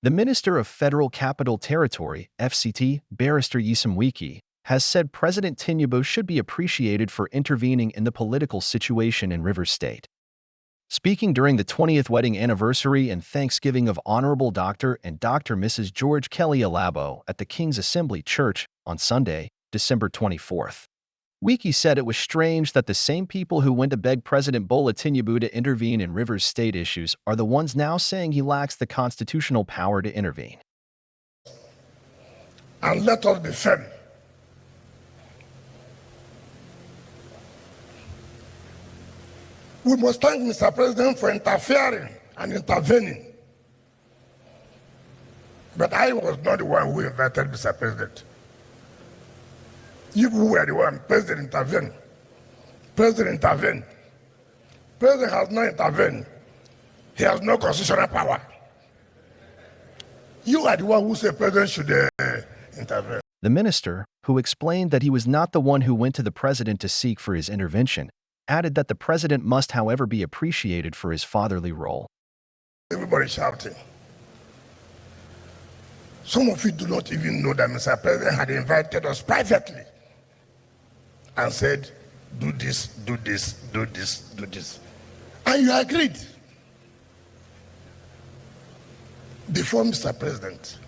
The Minister of Federal Capital Territory, FCT, Barrister Wike, has said President Tinubu should be appreciated for intervening in the political situation in Rivers State. Speaking during the 20th wedding anniversary and Thanksgiving of Honorable Dr. and Dr. Mrs. George Kelly Alabo at the King's Assembly Church on Sunday, December 24th. Wike said it was strange that the same people who went to beg President Bola Tinubu to intervene in Rivers State issues are the ones now saying he lacks the constitutional power to intervene. And let us be firm. We must thank Mr. President for interfering and intervening. But I was not the one who invited Mr. President. You were the one. President intervened. President intervened. President has not intervened. He has no constitutional power. You are the one who said President should intervene. The minister, who explained that he was not the one who went to the president to seek for his intervention, added that the president must, however, be appreciated for his fatherly role. Everybody shouting. Some of you do not even know that Mr. President had invited us privately and said, do this, do this, do this, do this. And you agreed before Mr. President.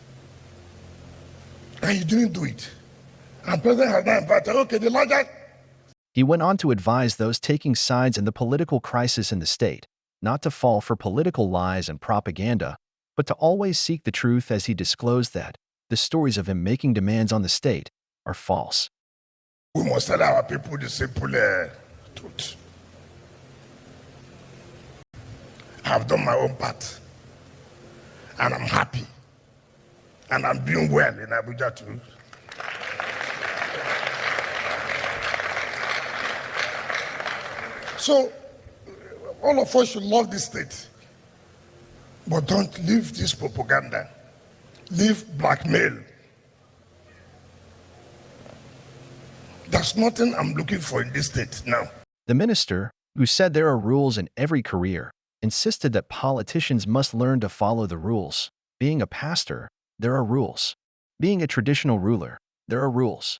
And you didn't do it. And President has not invited, okay, the larger. He went on to advise those taking sides in the political crisis in the state not to fall for political lies and propaganda, but to always seek the truth, as he disclosed that the stories of him making demands on the state are false. We must tell our people the simple truth. I've done my own part, and I'm happy, and I'm doing well in Abuja too. So, all of us should love this state, but don't leave this propaganda, leave blackmail. There's nothing I'm looking for in this state now. The minister, who said there are rules in every career, insisted that politicians must learn to follow the rules. Being a pastor, there are rules. Being a traditional ruler, there are rules.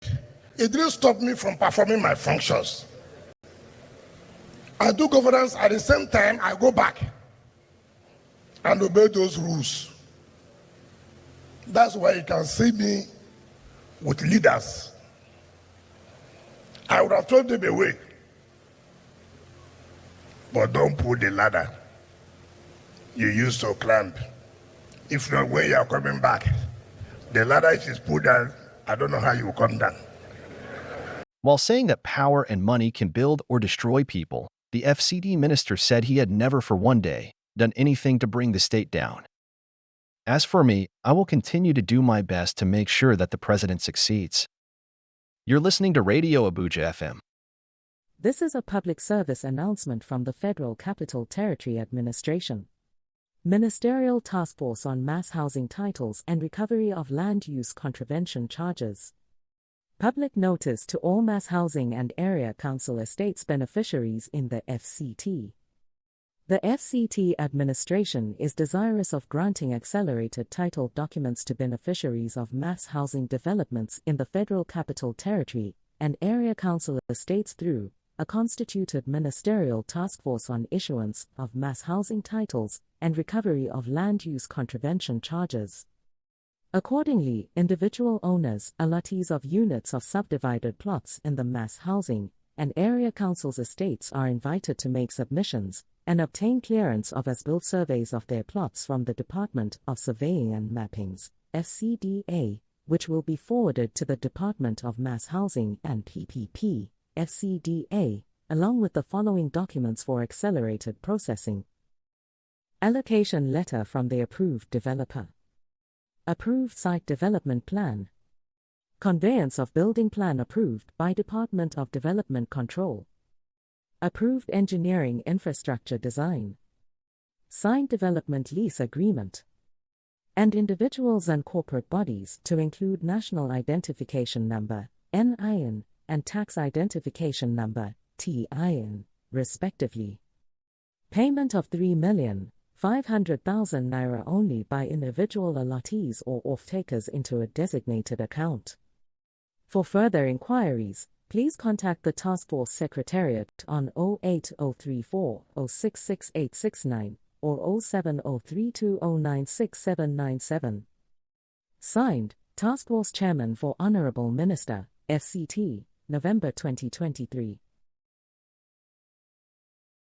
It didn't stop me from performing my functions. I do governance, at the same time I go back and obey those rules. That's why you can see me with leaders. I would have told them away, but don't pull the ladder you used to climb. If not, when you are coming back, the ladder is pulled down, I don't know how you will come down. While saying that power and money can build or destroy people, the FCT minister said he had never for one day done anything to bring the state down. As for me, I will continue to do my best to make sure that the president succeeds. You're listening to Radio Abuja FM. This is a public service announcement from the Federal Capital Territory Administration. Ministerial Task Force on Mass Housing Titles and Recovery of Land Use Contravention Charges. Public notice to all mass housing and area council estates beneficiaries in the FCT. The FCT administration is desirous of granting accelerated title documents to beneficiaries of mass housing developments in the Federal Capital Territory and area council estates through a constituted ministerial task force on issuance of mass housing titles and recovery of land use contravention charges. Accordingly, individual owners, allottees of units of subdivided plots in the mass housing and area council's estates are invited to make submissions and obtain clearance of as-built surveys of their plots from the Department of Surveying and Mappings, FCDA, which will be forwarded to the Department of Mass Housing and PPP, FCDA, along with the following documents for accelerated processing. Allocation letter from the approved developer. Approved Site Development Plan. Conveyance of Building Plan approved by Department of Development Control. Approved Engineering Infrastructure Design. Signed Development Lease Agreement. And individuals and corporate bodies to include National Identification Number, NIN, and Tax Identification Number, TIN, respectively. Payment of 3 million 500,000 naira only by individual allottees or off-takers into a designated account. For further inquiries, please contact the Task Force Secretariat on 08034 066869 or 07032096797. Signed, Task Force Chairman for Honorable Minister, FCT, November 2023.